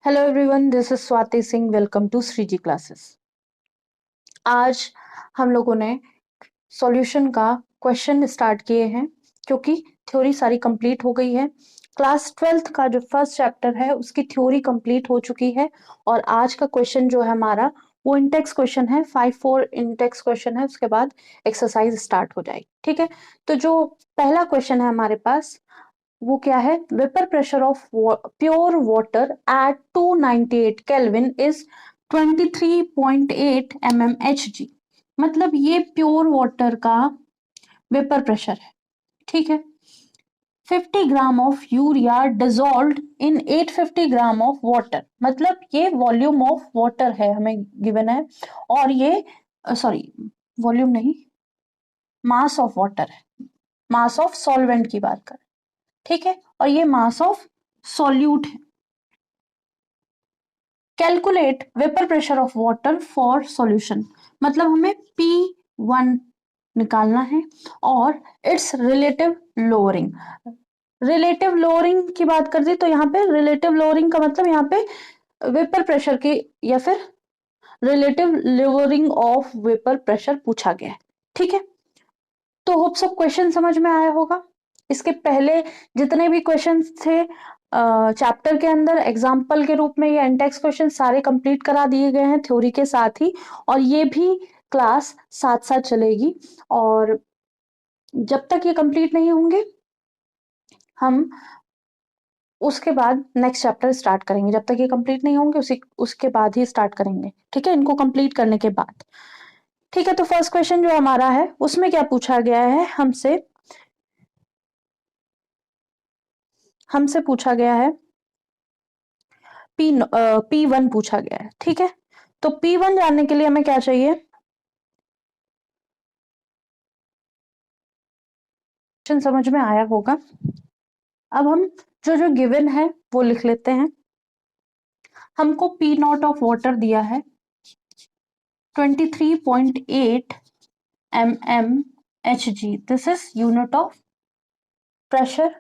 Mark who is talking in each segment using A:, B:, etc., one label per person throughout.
A: Hello everyone, this is Swati Singh. Welcome to Shreeji classes. आज हम लोगों ने सॉल्यूशन का क्वेश्चन स्टार्ट किए हैं क्योंकि थ्योरी सारी कंप्लीट हो गई है। क्लास 12th का जो फर्स्ट चैप्टर है उसकी थ्योरी कंप्लीट हो चुकी है और आज का क्वेश्चन जो है हमारा वो इंटेक्स क्वेश्चन है। 5-4 इंटेक्स क्वेश्चन है, उसके बाद एक्सरसाइज स्टार्ट हो जाएगी। ठीक है, तो जो पहला क्वेश्चन है हमारे पास वो क्या है? Vapour pressure of pure water at 298 kelvin is 23.8 mmHg। मतलब ये प्योर वाटर का वेपर प्रेशर है। ठीक है, 50 gram of urea dissolved in 850 gram of water. मतलब ये वॉल्यूम ऑफ वाटर है, हमें गिवन है। और ये सॉरी, वॉल्यूम नहीं, मास ऑफ वाटर है, मास ऑफ सॉल्वेंट की बात कर। ठीक है, और ये मास ऑफ सॉल्यूट है। Calculate vapour pressure of water for solution. मतलब हमें P1 निकालना है और it's relative lowering. Relative lowering की बात कर दी तो यहाँ पे रिलेटिव लोअरिंग का मतलब यहाँ पे वेपर प्रेशर की या फिर relative lowering of vapour pressure पूछा गया है। ठीक है, तो होप सब क्वेश्चन समझ में आया होगा। इसके पहले जितने भी क्वेश्चन थे चैप्टर के अंदर एग्जाम्पल के रूप में ये इंटेक्स क्वेश्चन सारे कंप्लीट करा दिए गए हैं थ्योरी के साथ ही, और ये भी क्लास साथ साथ चलेगी। और जब तक ये कंप्लीट नहीं होंगे हम उसके बाद नेक्स्ट चैप्टर स्टार्ट करेंगे। जब तक ये कंप्लीट नहीं होंगे उसके बाद ही स्टार्ट करेंगे। ठीक है, इनको कंप्लीट करने के बाद। ठीक है, तो फर्स्ट क्वेश्चन जो हमारा है उसमें क्या पूछा गया है? हमसे पूछा गया है P1 पूछा गया है। ठीक है, तो P1 जानने के लिए हमें क्या चाहिए? क्वेश्चन समझ में आया होगा। अब हम जो जो गिवन है वो लिख लेते हैं। हमको P0 ऑफ वाटर दिया है 23.8 mmHg। This is unit of pressure.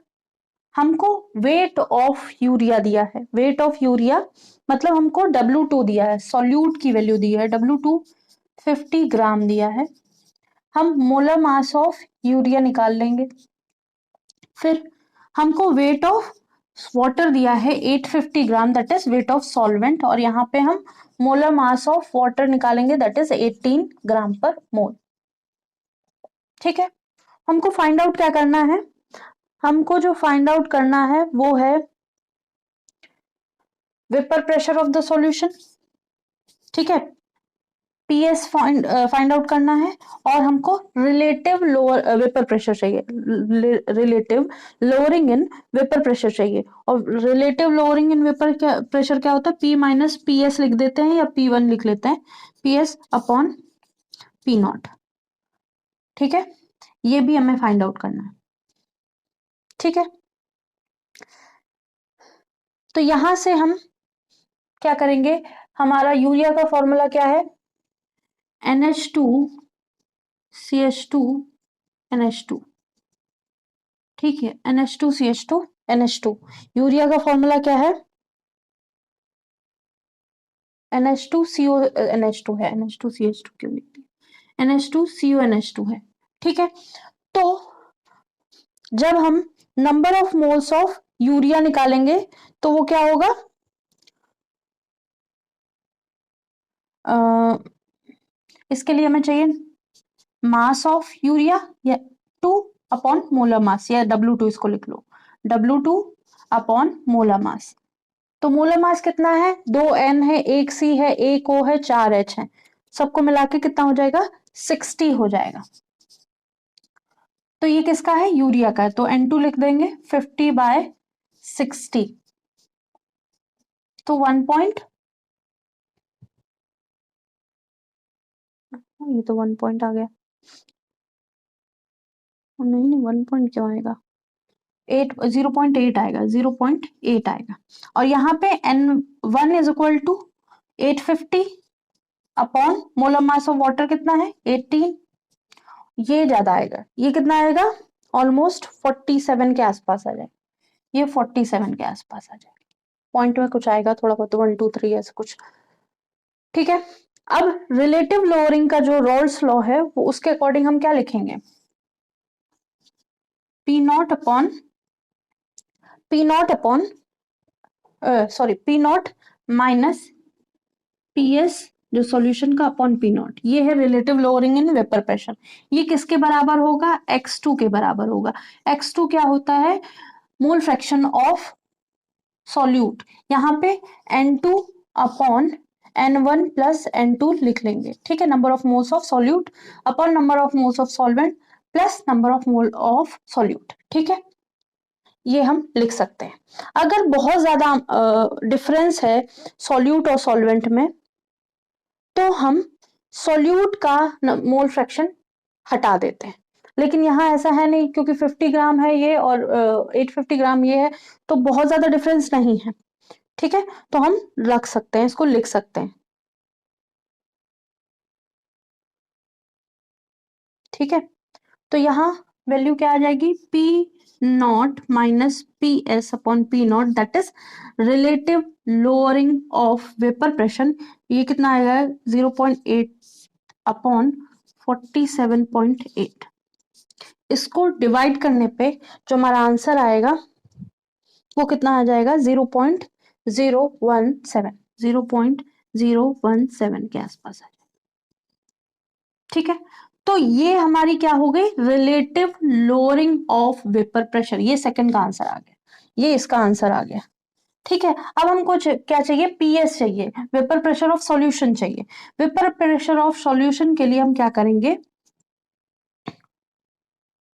A: हमको वेट ऑफ यूरिया दिया है। वेट ऑफ यूरिया मतलब हमको W2 दिया है, सॉल्यूट की वैल्यू दी है। W2 50 ग्राम दिया है। हम मोलर मास ऑफ यूरिया निकाल लेंगे। फिर हमको वेट ऑफ वाटर दिया है 850 gram, that is weight of solvent. और यहाँ पे हम मोलर मास ऑफ वाटर निकालेंगे, that is 18 gram per mole. ठीक है, हमको फाइंड आउट क्या करना है? हमको जो फाइंड आउट करना है वो है vapour pressure of the solution. ठीक है, पीएस फाइंड आउट करना है और हमको रिलेटिव लोअर वेपर प्रेशर चाहिए। Relative lowering in vapour pressure चाहिए। और relative lowering in vapour pressure क्या होता है? P माइनस पी एस लिख देते हैं या P1 लिख लेते हैं, PS अपॉन P0। ठीक है, ये भी हमें फाइंड आउट करना है। ठीक है, तो यहां से हम क्या करेंगे? हमारा यूरिया का फॉर्मूला क्या है? NH2CH2NH2। ठीक है, NH2CH2NH2। यूरिया का फॉर्मूला क्या है? NH2CO NH2 है। NH2CH2 क्यों लिखती है? NH2CONH2 है। ठीक है, तो जब हम number of moles of urea निकालेंगे तो वो क्या होगा? इसके लिए हमें चाहिए मास ऑफ यूरिया या 2 अपॉन मोलर मास, या W2 इसको लिख लो, W2 अपॉन मोलर मास। तो मोलर मास कितना है? 2N है, 1C है, 1O है, 4H है। सबको मिला के कितना हो जाएगा? 60 हो जाएगा। तो ये किसका है? यूरिया का है, तो N2 लिख देंगे 50/60। तो 1 पॉइंट, ये तो 1 पॉइंट आ गया। नहीं नहीं, 1 पॉइंट क्यों आएगा? 0.8 आएगा, 0.8 आएगा। और यहाँ पे N1 is equal to 850 upon molar mass of water कितना है? 18। ये ज्यादा आएगा, ये कितना आएगा? ऑलमोस्ट 47 के आसपास आ जाएगा। ये 47 के आसपास आ जाएगा। पॉइंट में कुछ आएगा थोड़ा बहुत, 1 2 3 ऐसे कुछ, ठीक है। अब रिलेटिव लोअरिंग का जो रॉल्स लॉ है वो उसके अकॉर्डिंग हम क्या लिखेंगे, P not upon P naught minus PS जो सॉल्यूशन का अपॉन पी नॉट, ये है relative lowering in vapour pressure. ये किसके बराबर होगा, x2 के बराबर होगा। x2 क्या होता है, मोल फ्रैक्शन ऑफ सॉल्यूट, यहाँ पे n2 upon n1 plus n2 लिख लेंगे, ठीक है। Number of moles of solute upon number of moles of solvent plus number of mole of solute, ठीक है। ये हम लिख सकते हैं। अगर बहुत ज्यादा डिफरेंस है सॉल्यूट और सॉल्वेंट में, तो हम सॉल्यूट का मोल फ्रैक्शन हटा देते हैं। लेकिन यहाँ ऐसा है नहीं, क्योंकि 50 ग्राम है ये और 850 ग्राम ये है, तो बहुत ज्यादा डिफरेंस नहीं है, ठीक है। तो हम रख सकते हैं, इसको लिख सकते हैं, ठीक है। तो यहाँ वैल्यू क्या आ जाएगी, P naught minus P S upon P not, that is relative lowering of vapour pressure. ये कितना आएगा, 0.8 अपॉन 47.8। इसको डिवाइड करने पे जो हमारा आंसर आएगा वो कितना आ जाएगा, 0.017 के आसपास आ जाएगा, ठीक है। तो ये हमारी क्या हो गई, relative lowering of vapour pressure. ये सेकंड का आंसर आ गया, ये इसका आंसर आ गया, ठीक है। अब हमको क्या चाहिए, पीएस चाहिए, वेपर प्रेशर ऑफ सॉल्यूशन चाहिए। वेपर प्रेशर ऑफ सॉल्यूशन के लिए हम क्या करेंगे,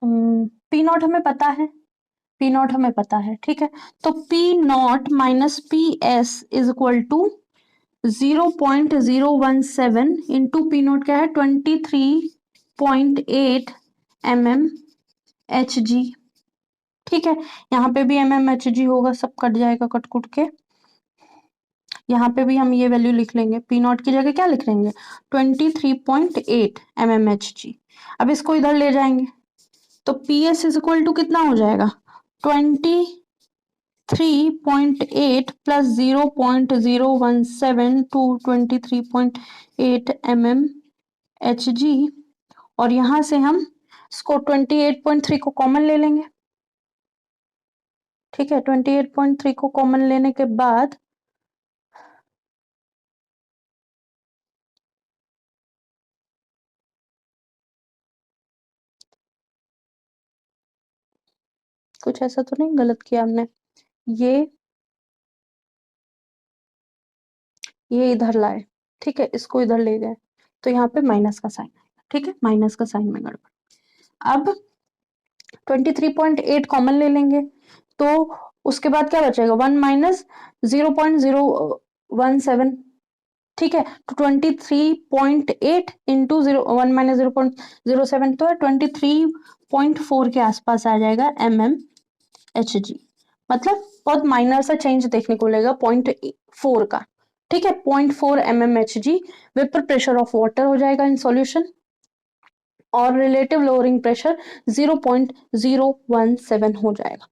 A: पी नॉट हमें पता है, पी नॉट हमें पता है, ठीक है। तो P naught minus P S is equal to 0.017 into P naught क्या है, 23.8 mmHg, ठीक है। यहाँ पे भी mmHg होगा, सब कट जाएगा कट कुट के। यहाँ पे भी हम ये वैल्यू लिख लेंगे, पी नॉट की जगह क्या लिख लेंगे, 23.8 mmHg। अब इसको इधर ले जाएंगे तो P S is equal to कितना हो जाएगा, 23.8 प्लस 0.017 टू 23.8 mmHg। और यहां से हम इसको 28.3 को कॉमन ले लेंगे, ठीक है। 28.3 को कॉमन लेने के बाद कुछ ऐसा तो नहीं गलत किया हमने, ये इधर लाए, ठीक है, इसको इधर ले गए, तो यहाँ पे माइनस का साइन आएगा, ठीक है। माइनस का साइन में गड़बड़। अब 23.8 कॉमन ले लेंगे, तो उसके बाद क्या बचेगा, 1 माइनस 0.017, ठीक है। तो 23.8 इंटू 1 माइनस 0.07 तो 23.4 के आसपास आ जाएगा mmHg। मतलब बहुत माइनर सा चेंज देखने को मिलेगा 0.4 का, ठीक है। 0.4 mmHg vapour pressure of water हो जाएगा इन सॉल्यूशन, और रिलेटिव लोअरिंग प्रेशर 0.017 हो जाएगा।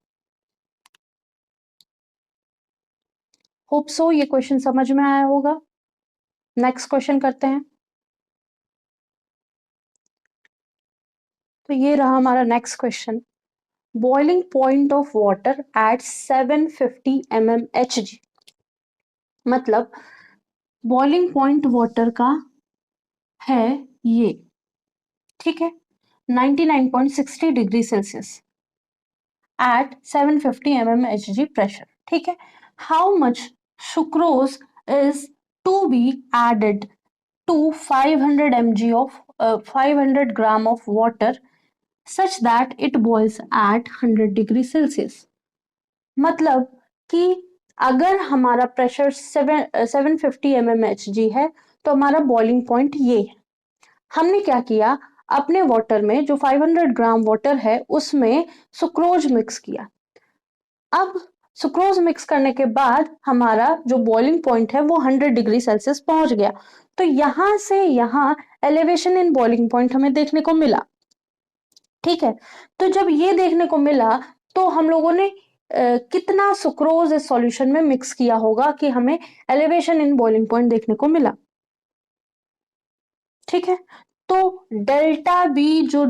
A: होप सो ये क्वेश्चन समझ में आया होगा। नेक्स्ट क्वेश्चन करते हैं। तो ये रहा हमारा next question, boiling point of water at 750 mmHg। मतलब बॉइलिंग पॉइंट वाटर का है ये, ठीक है, 99.60 degree Celsius at 750 mmHg pressure, ठीक है। How much sucrose is to be added to 500 mg of 500 gram of water such that it boils at 100 degree Celsius. मतलब कि अगर हमारा प्रेशर 750 mmHg है, तो हमारा बॉइलिंग पॉइंट ये है। हमने क्या किया, अपने वाटर में जो 500 ग्राम वाटर है उसमें सुक्रोज मिक्स किया। अब सुक्रोज मिक्स करने के बाद हमारा जो बॉइलिंग पॉइंट है वो 100 डिग्री सेल्सियस पहुंच गया। तो यहां से यहां एलिवेशन इन बॉइलिंग पॉइंट हमें देखने को मिला, ठीक है। तो जब ये देखने को मिला, तो हम लोगों ने कितना सुक्रोज इस सॉल्यूशन में मिक्स किया होगा कि हमें एलिवेशन इन बॉइलिंग पॉइंट देखने को मिला। ठीक है, तो डेल्टा बी जो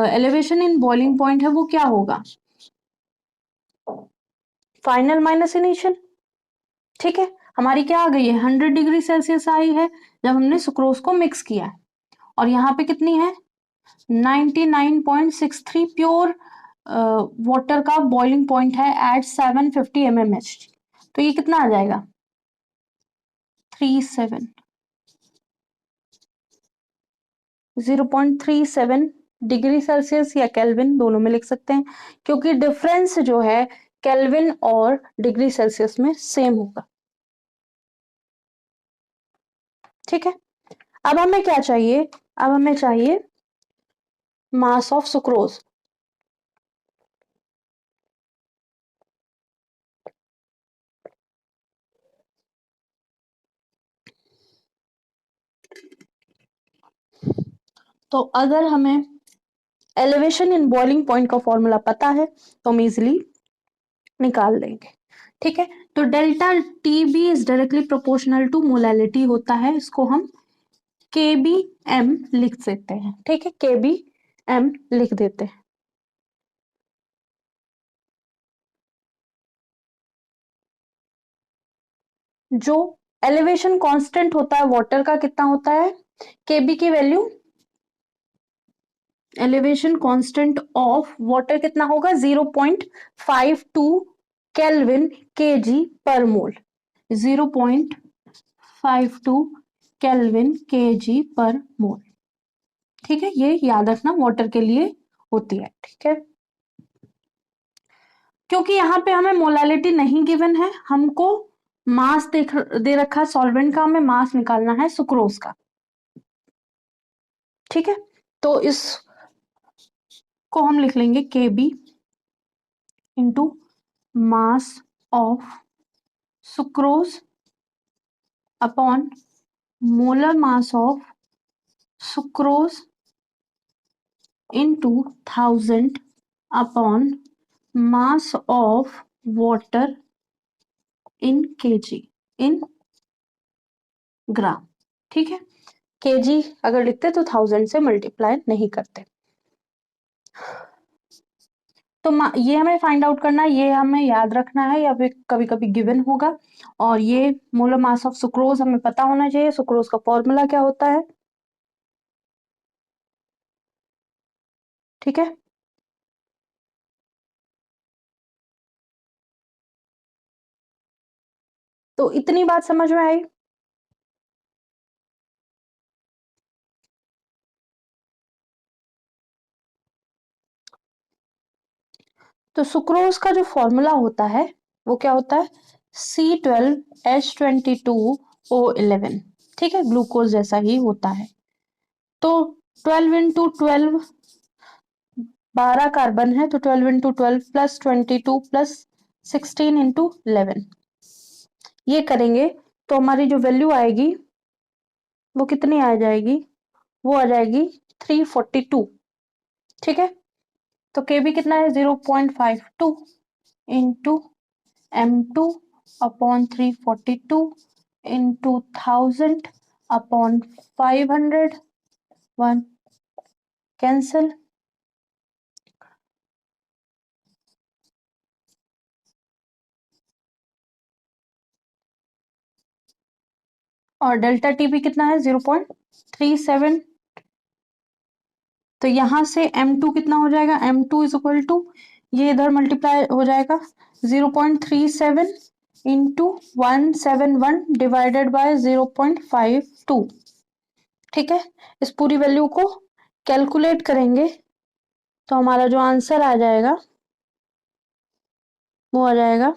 A: एलिवेशन इन बॉइलिंग पॉइंट है वो क्या होगा, फाइनल माइनस इनिशियल। ठीक है, हमारी क्या आ गई है, 100 डिग्री सेल्सियस आई है जब हमने सुक्रोज को मिक्स किया है, और यहाँ पे कितनी है 99.63 प्योर वाटर का बॉइलिंग पॉइंट है एट 750 mmHg। तो ये कितना आ जाएगा 37 0.37 डिग्री सेल्सियस या केल्विन दोनों में लिख सकते हैं, क्योंकि डिफरेंस जो है केल्विन और डिग्री सेल्सियस में सेम होगा। ठीक है, अब हमें क्या चाहिए, अब हमें चाहिए मास ऑफ सुक्रोज। तो अगर हमें एलिवेशन इन बॉइलिंग पॉइंट का फॉर्मूला पता है तो हम इजिली निकाल लेंगे। ठीक है, तो delta T B is directly proportional to molality होता है, इसको हम के बी एम लिख सकते हैं। ठीक है, के बी एम लिख देते हैं। जो एलिवेशन कांस्टेंट होता है वाटर का कितना होता है, केबी की value, elevation constant of water कितना होगा 0.52 केल्विन केजी पर मोल, 0.52 केल्विन केजी पर मोल। ठीक है, ये याद रखना वाटर के लिए होती है। ठीक है, क्योंकि यहाँ पे हमें मोलालिटी नहीं गिवन है, हमको मास दे रखा है सॉल्वेंट का, हमें मास निकालना है सुक्रोज का। ठीक है, तो इस को हम लिख लेंगे K B into mass of sucrose upon molar mass of sucrose into 1000 upon mass of water in kg in gram. ठीक है, केजी अगर लिखते तो 1000 से मल्टीप्लाई नहीं करते। तो ये हमें फाइंड आउट करना है, ये हमें याद रखना है, या फिर कभी कभी गिवन होगा। और ये मोलर मास ऑफ सुक्रोज हमें पता होना चाहिए, सुक्रोज का फॉर्मूला क्या होता है। ठीक है, तो इतनी बात समझ में आई। तो सुक्रोज का जो फॉर्मूला होता है वो क्या होता है C12H22O11। ठीक है, ग्लूकोज जैसा ही होता है। तो 12 इंटू 12 12 कार्बन है, तो 12 इंटू 12 प्लस 22 प्लस 16 इंटू 11 ये करेंगे तो हमारी जो वैल्यू आएगी वो कितनी आ जाएगी, वो आ जाएगी 342। ठीक है, तो के बी कितना है 0.52 into M2 upon 342 into 1000 upon 500, 1 cancel, और डेल्टा टीपी कितना है 0.37। तो यहां से M2 कितना हो जाएगा, M2 इज इक्वल टू, ये इधर मल्टीप्लाई हो जाएगा 0.37 इंटू 171 डिवाइडेड बाय 0.52। ठीक है, इस पूरी वैल्यू को कैलकुलेट करेंगे तो हमारा जो आंसर आ जाएगा वो आ जाएगा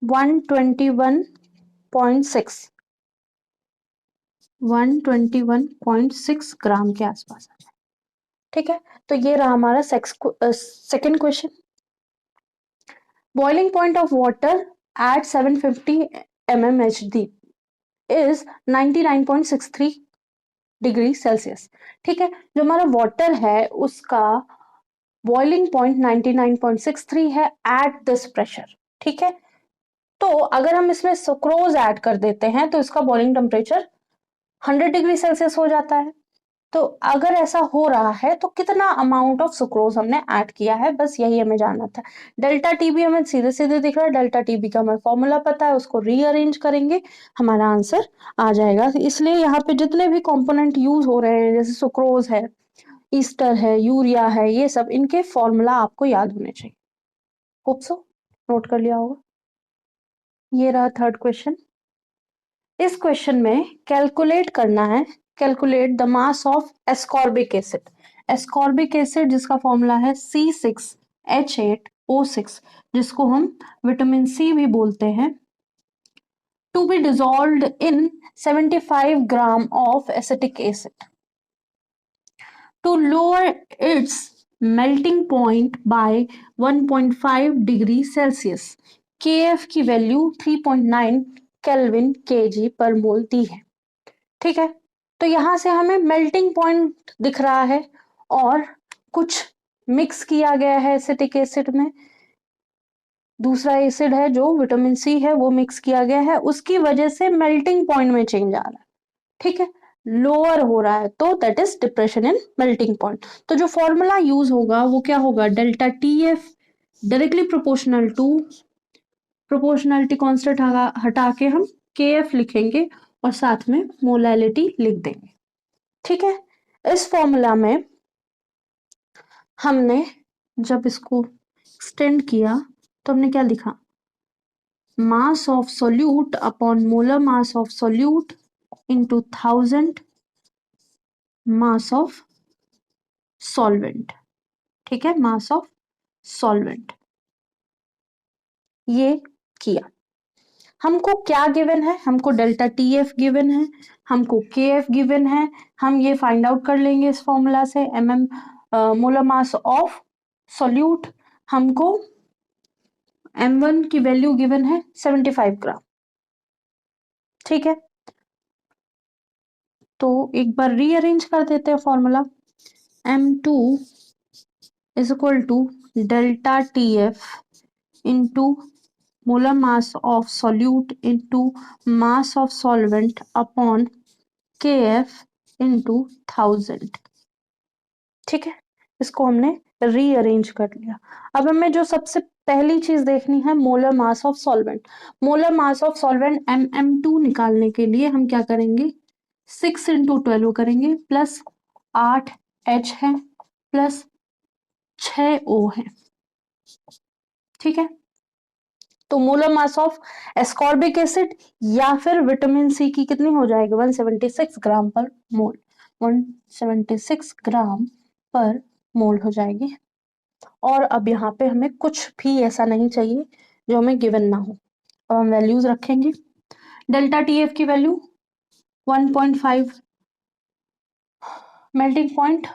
A: 121.6 121.6 ग्राम के आसपास आ जाए। ठीक है, तो ये रहा हमारा second question. Boiling point of water at 750 mmHg is 99.63 degree Celsius. ठीक है, जो हमारा वाटर है उसका बॉइलिंग पॉइंट 99.63 है एट दिस प्रेशर, ठीक है। तो अगर हम इसमें सुक्रोज ऐड कर देते हैं तो इसका बॉइलिंग टेम्परेचर 100 डिग्री सेल्सियस हो जाता है। तो अगर ऐसा हो रहा है तो कितना अमाउंट ऑफ सुक्रोज हमने ऐड किया है, बस यही हमें जानना था। डेल्टा टी भी हमें सीधे सीधे दिख रहा है, डेल्टा टी बी का हमें फॉर्मूला पता है, उसको रीअरेंज करेंगे हमारा आंसर आ जाएगा। इसलिए यहाँ पे जितने भी कंपोनेंट यूज हो रहे हैं जैसे सुक्रोज है, ईस्टर है, यूरिया है, ये सब इनके फॉर्मूला आपको याद होने चाहिए। होप सो नोट कर लिया होगा। ये रहा थर्ड क्वेश्चन। इस क्वेश्चन में कैलकुलेट करना है, calculate the mass of ascorbic acid. Ascorbic acid जिसका फॉर्मूला है C6H8O6, जिसको हम विटामिन सी भी बोलते हैं, to be dissolved in 75 gram of acetic acid to lower its melting point by 1.5 degree Celsius. Kf की वैल्यू 3.9 केल्विन केजी पर mole दी है, ठीक है। तो यहां से हमें मेल्टिंग पॉइंट दिख रहा है और कुछ मिक्स किया गया है एसिटिक एसिड में, दूसरा एसिड है जो विटामिन सी है वो मिक्स किया गया है, उसकी वजह से मेल्टिंग पॉइंट में चेंज आ रहा है, ठीक है, लोअर हो रहा है, तो that is depression in melting point. तो जो फॉर्मूला यूज होगा वो क्या होगा, delta T F directly proportional to, proportionality constant हटा के हम के एफ लिखेंगे और साथ में मोलैलिटी लिख देंगे, ठीक है। इस फॉर्मूला में हमने जब इसको एक्सटेंड किया तो हमने क्या लिखा, मास of solute upon molar mass of solute into 1000 mass of solvent, ठीक है, मास ऑफ सॉल्वेंट। ये किया। हमको क्या गिवन है, हमको डेल्टा टी एफ गिवन है, हमको के एफ गिवन है। हम ये फाइंड आउट कर लेंगे इस फॉर्मूला से, M molar mass of solute, हमको M1 की वैल्यू गिवन है 75 ग्राम, ठीक है। तो एक बार रीअरेंज कर देते हैं formula, M2 is equal to delta T F into molar mass of solute into mass of solvent upon kf into 1000, ठीक है। इसको हमने रीअरेंज कर लिया। अब हमें जो सबसे पहली चीज देखनी है molar mass of solvent. Molar mass of solvent MM2 निकालने के लिए हम क्या करेंगे, 6 इंटू 12 करेंगे, प्लस 8 H है प्लस 6 O है, ठीक है। तो molar mass of ascorbic acid या फिर विटामिन सी की कितनी हो जाएगी, 176 ग्राम पर मोल, 176 ग्राम पर मोल हो जाएगी। और अब यहाँ पे हमें कुछ भी ऐसा नहीं चाहिए जो हमें गिवन ना हो। अब हम वैल्यूज रखेंगे, डेल्टा टी एफ की value 1.5 melting point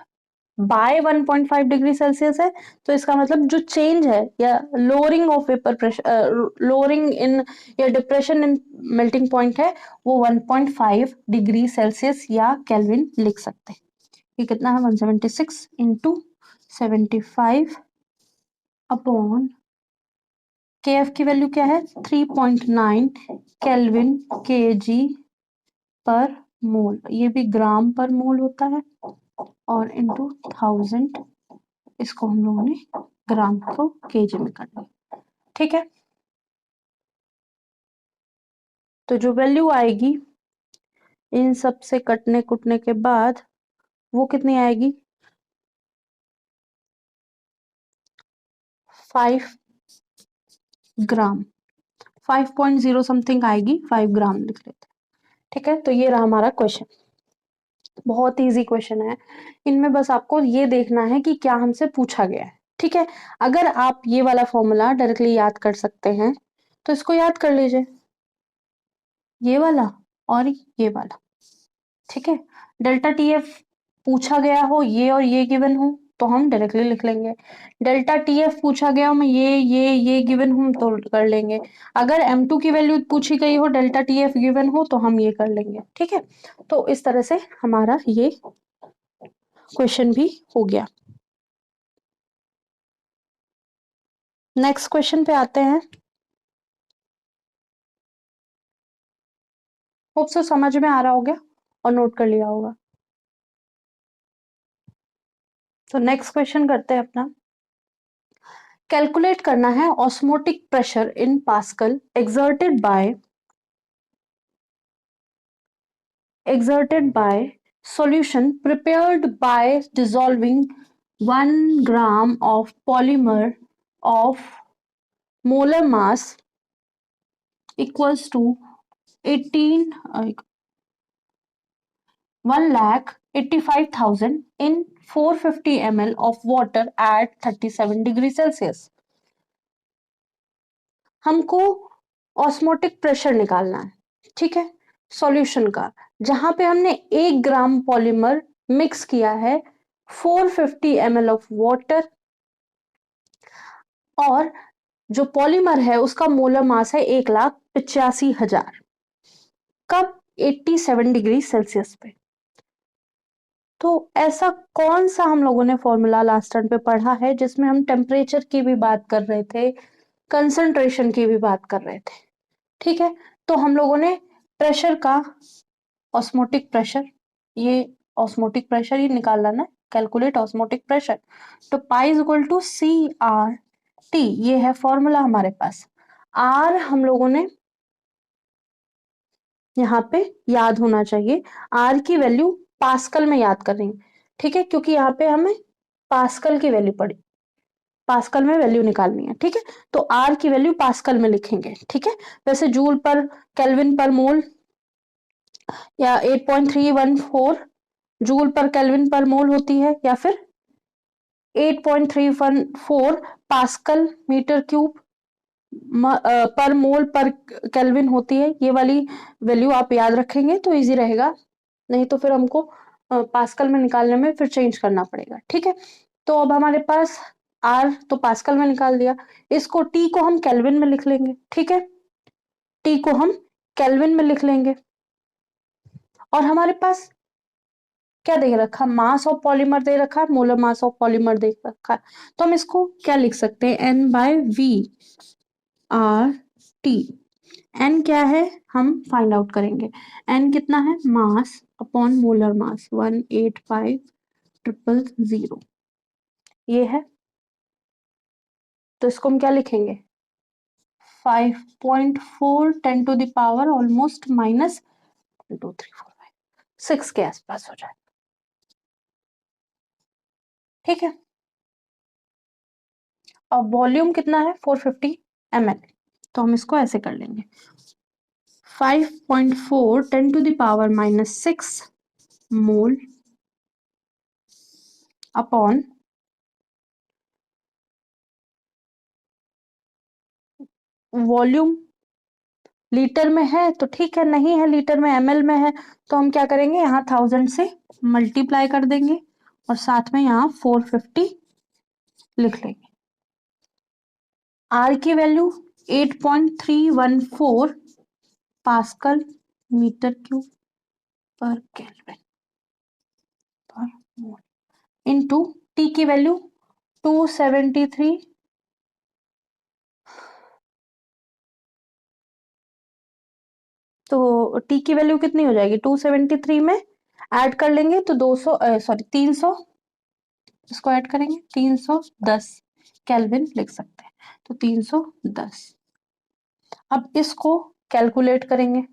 A: by 1.5 degree Celsius है, तो इसका मतलब जो चेंज है या lowering of vapour pressure, lowering in या डिप्रेशन इन मेल्टिंग पॉइंट है वो 1.5 डिग्री सेल्सियस या केल्विन लिख सकते हैं। ये कितना है, 176 इंटू 75 अपॉन के एफ की वैल्यू क्या है, 3.9 केल्विन के जी पर मोल, ये भी ग्राम पर मोल होता है, और इंटू 1000, इसको हम लोगों ने ग्राम को केजी में कर लिया, ठीक है। तो जो वैल्यू आएगी इन सब से कटने कुटने के बाद वो कितनी आएगी, 5 ग्राम, 5.0 समथिंग आएगी, 5 ग्राम लिख लेते हैं, ठीक है। तो ये रहा हमारा क्वेश्चन, बहुत इजी क्वेश्चन है। इनमें बस आपको ये देखना है कि क्या हमसे पूछा गया है, ठीक है। अगर आप ये वाला फॉर्मूला डायरेक्टली याद कर सकते हैं तो इसको याद कर लीजिए, ये वाला और ये वाला, ठीक है। डेल्टा टी एफ पूछा गया हो ये और ये गिवन हो तो हम डायरेक्टली लिख लेंगे, डेल्टा टी एफ पूछा गया हो मैं ये गिवन हूं तो कर लेंगे, अगर M2 की वैल्यू पूछी गई हो डेल्टा टी एफ गिवन हो तो हम ये कर लेंगे, ठीक है। तो इस तरह से हमारा ये क्वेश्चन भी हो गया। नेक्स्ट क्वेश्चन पे आते हैं। होप सो समझ में आ रहा होगा और नोट कर लिया होगा। तो नेक्स्ट क्वेश्चन करते हैं अपना। कैलकुलेट करना है osmotic pressure in pascal exerted by solution prepared by dissolving 1 gram of polymer of molar mass equals to 18 1,85,000 in 450 ml of water at 37 degree Celsius. हमको ऑस्मोटिक प्रेशर निकालना है, ठीक है, सॉल्यूशन का, जहां पे हमने 1 ग्राम पॉलीमर मिक्स किया है 450 ml ऑफ वाटर, और जो पॉलीमर है उसका मोलर मास है 1,85,000। कब? 87 डिग्री सेल्सियस पे। तो ऐसा कौन सा हम लोगों ने फॉर्मूला लास्ट टर्म पे पढ़ा है जिसमें हम टेम्परेचर की भी बात कर रहे थे, कंसंट्रेशन की भी बात कर रहे थे, ठीक है। तो हम लोगों ने प्रेशर का, ऑस्मोटिक प्रेशर, ये ऑस्मोटिक प्रेशर ही निकालना ना, कैलकुलेट ऑस्मोटिक प्रेशर। तो pi is equal to C R T, ये है फॉर्मूला हमारे पास। आर हम लोगों ने यहाँ पे याद होना चाहिए, आर की वैल्यू पास्कल में याद कर रही हूँ, ठीक है, क्योंकि यहाँ पे हमें पास्कल की वैल्यू पड़ी, पास्कल में वैल्यू निकालनी है, ठीक है। तो आर की वैल्यू पास्कल में लिखेंगे, ठीक है। वैसे जूल पर केल्विन पर मोल या 8.314 जूल पर केल्विन पर मोल होती है, या फिर 8.314 पास्कल मीटर क्यूब पर मोल पर केल्विन होती है। ये वाली वैल्यू आप याद रखेंगे तो इजी रहेगा, नहीं तो फिर हमको पास्कल में निकालने में फिर चेंज करना पड़ेगा, ठीक है। तो अब हमारे पास आर तो पास्कल में निकाल दिया, इसको टी को हम केल्विन में लिख लेंगे, ठीक है, टी को हम केल्विन में लिख लेंगे। और हमारे पास क्या दे रखा, मास ऑफ पॉलीमर दे रखा है, मोलर मास ऑफ पॉलीमर दे रखा है। तो हम इसको क्या लिख सकते हैं, n by V R T. N क्या है हम फाइंड आउट करेंगे, एन कितना है, मास अपॉन मोलर मास 185,000, ये है। तो इसको हम क्या लिखेंगे, 5.4 10 to the power almost minus 2 3 4 5 6 के आसपास हो जाए, ठीक है। और वॉल्यूम कितना है 450 ml, तो हम इसको ऐसे कर लेंगे 5.4 10 to the power minus 6 mole upon volume, litre में है तो ठीक है, नहीं है लीटर में एमएल में है, तो हम क्या करेंगे, यहाँ 1000 से मल्टीप्लाई कर देंगे और साथ में यहाँ 450 लिख लेंगे। आर की value 8.314 pascal metre cube per kelvin per mole into T की वैल्यू 273, तो टी की वैल्यू कितनी हो जाएगी, 273 में ऐड कर लेंगे तो 200 सॉरी 300, इसको ऐड करेंगे 310 केल्विन लिख सकते हैं, तो 310। अब इसको कैलकुलेट करेंगे,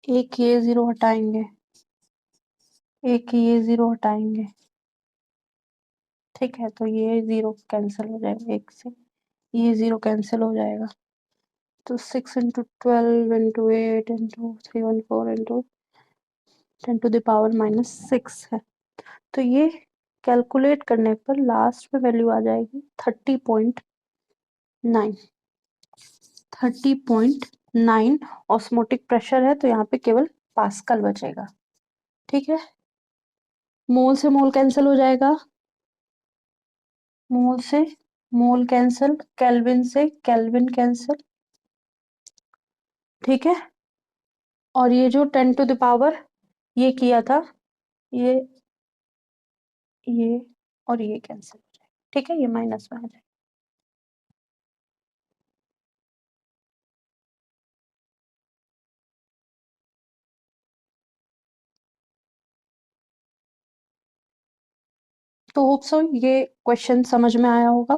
A: एक ये जीरो हटाएंगे, एक ये जीरो हटाएंगे, ठीक है, तो ये जीरो कैंसिल हो जाएगा, एक से ये जीरो कैंसिल हो जाएगा, तो 6 × 12 × 8 × 314 × 10 टू द पावर माइनस 6 है। तो ये कैलकुलेट करने पर लास्ट में वैल्यू आ जाएगी 30.9, 30.9 ऑस्मोटिक प्रेशर है, तो यहाँ पे केवल पास्कल बचेगा, ठीक है। मोल से मोल कैंसिल हो जाएगा, मोल से मोल कैंसिल, केल्विन से केल्विन कैंसिल, ठीक है। और ये जो 10 टू द पावर ये किया था, ये और ये कैंसिल हो जाएगा, ठीक है, ये माइनस में आ जाएगा। तो होप सो ये क्वेश्चन समझ में आया होगा।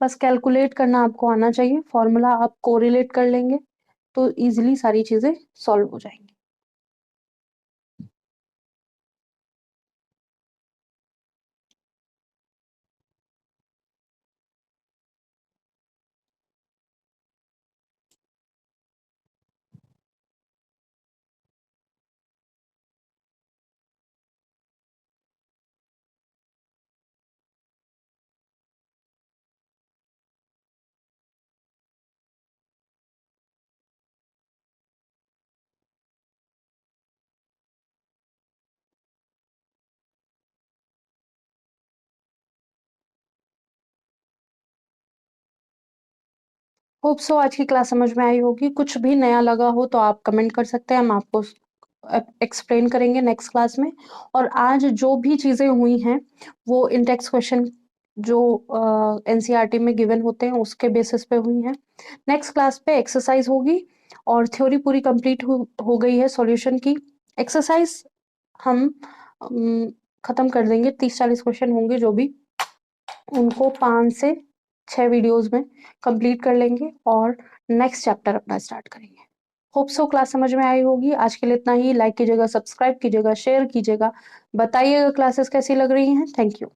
A: बस कैलकुलेट करना आपको आना चाहिए, फॉर्मूला आप कोरिलेट कर लेंगे तो इजीली सारी चीजें सॉल्व हो जाएंगी। होप सो आज की क्लास समझ में आई होगी। कुछ भी नया लगा हो तो आप कमेंट कर सकते हैं, हम आपको एक्सप्लेन करेंगे नेक्स्ट क्लास में। और आज जो भी चीजें हुई हैं वो इंडेक्स क्वेश्चन जो एनसीईआरटी में गिवन होते हैं उसके बेसिस पे हुई हैं। नेक्स्ट क्लास पे एक्सरसाइज होगी और थ्योरी पूरी कंप्लीट हो गई है सॉल्यूशन की। एक्सरसाइज हम खत्म कर देंगे, 30-40 क्वेश्चन होंगे जो भी, उनको 5 से 6 वीडियोस में कंप्लीट कर लेंगे और नेक्स्ट चैप्टर अपना स्टार्ट करेंगे। होप सो क्लास समझ में आई होगी। आज के लिए इतना ही। लाइक कीजिएगा, सब्सक्राइब कीजिएगा, शेयर कीजिएगा, बताइएगा क्लासेस कैसी लग रही हैं। Thank you.